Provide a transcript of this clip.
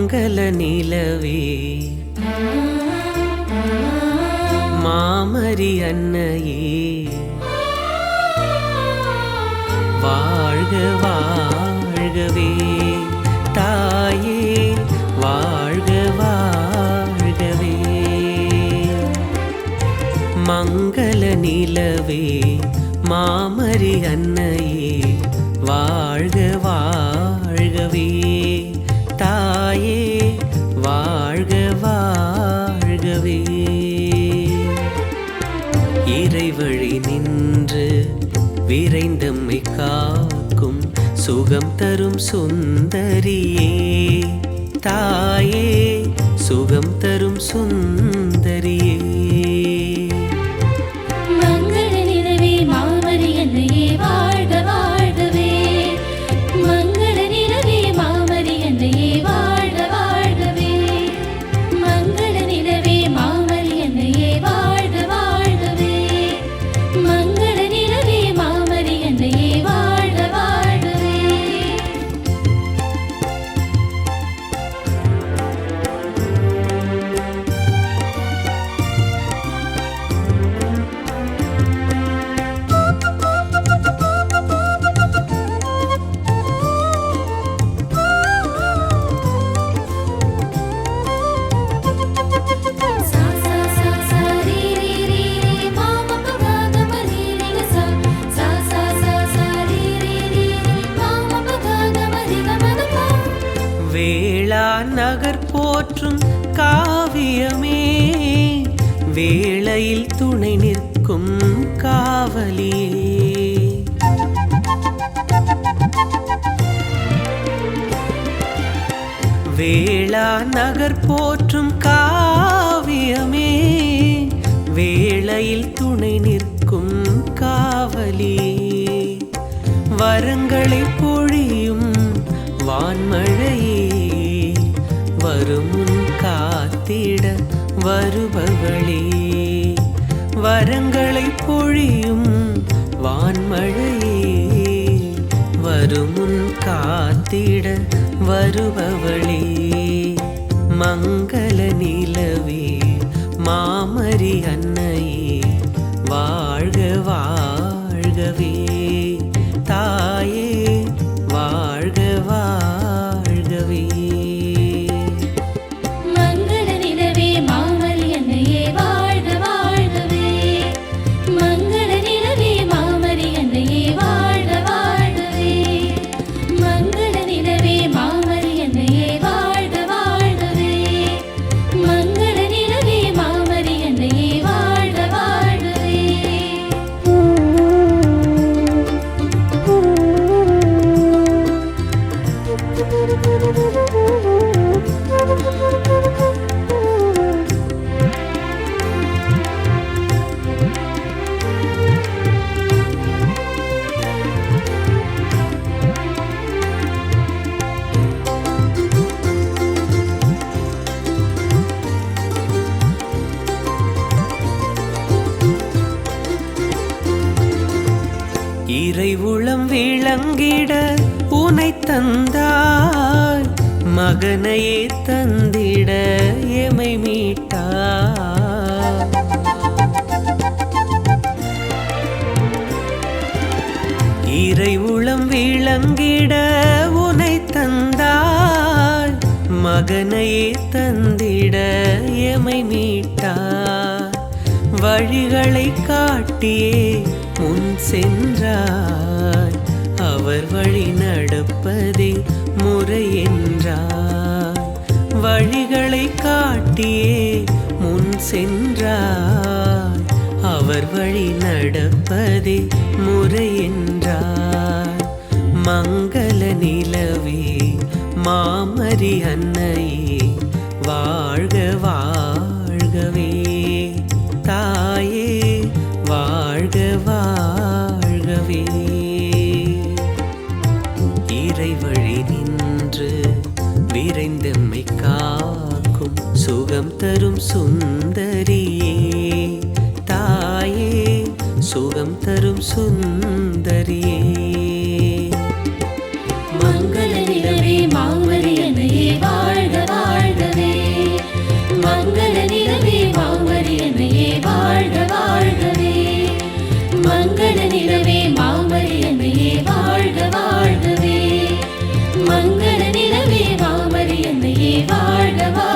மங்கள நிலவே மாமரி அன்னையே வாழ்க வாழ்கவே தாயே வாழ்க வாழ்கவே. மங்கள நிலவே மாமரி அன்னையே வாழ்க வாழ்கவே தாயே வாழ்க வாழ்கவே. இறைவழி நின்று விரைந்தம்மை காக்கும் சுகம் தரும் சுந்தரியே தாயே சுகம் தரும் சுந்தரியே. மங்கள நிலவே மாமரி அன்னையே வாழ்க வாழ்கவே மங்கள நிலவே மாமரி அன்னையே வாழ்க வாழ்கவே மங்கள நிலவே மாமரி அன்னையே வாழ்க வாழ்கவே மங்கள நிலவே மாமரி அன்னையே வாழ்க வாழ்கவே. வேளா நகர் போற்றும் காவியமே வேளையில் துணை நிற்கும் காவலியே. வேளா நகர் போற்றும் காவியமே வேளையில் துணை நிற்கும் காவலியே. வரங்களை பொழியும் வான்மழையே வருமுன் காத்திட வருபவளே. வரங்களை பொழியும் வான்மழையே வருமுன் காத்திட வருபவளே. மங்கள நிலவே மாமரி அன்னையே வாழ்க வாழ்கவே தாயே வாழ்க வாழ்கவே. மங்கள நிலவே மாமரி அன்னையே வாழ்க வாழ்கவே மங்கள நிலவே மாமரி அன்னையே வாழ்க வாழ்கவே மங்கள நிலவே மாமரி அன்னையே வாழ்க வாழ்கவே மங்கள நிலவே மாமரி அன்னையே வாழ்க வாழ்கவே. இறை உளம் விளங்கிட உனை தந்தாய் மகனையே தந்திட எமை மீட்டாய். இறை உளம் விளங்கிட உனை தந்தாய் மகனையே தந்திட எமை மீட்டாய். வழிகளை காட்டியே முன் சென்றாய் அவர் வழி நடப்பதே முறை என்றாய். வழிகளை காட்டியே முன் சென்றாய் அவர் வழி நடப்பதே முறை என்றாய். மங்கள நிலவே மாமரி அன்னையே வாழ்க வாழ்கவே தாயே வாழ்க வாழ்கவே. இறைவழி நின்று விரைந்தம்மை காக்கும் சுகம் தரும் சுந்தரியே தாயே சுகம் தரும் சுந்தரியே. மங்கள நிலவே மாமரி அன்னையே வாழ்க வாழ்கவே மங்கள நிலவே மாமரி அன்னையே வாழ்க வாழ்கவே.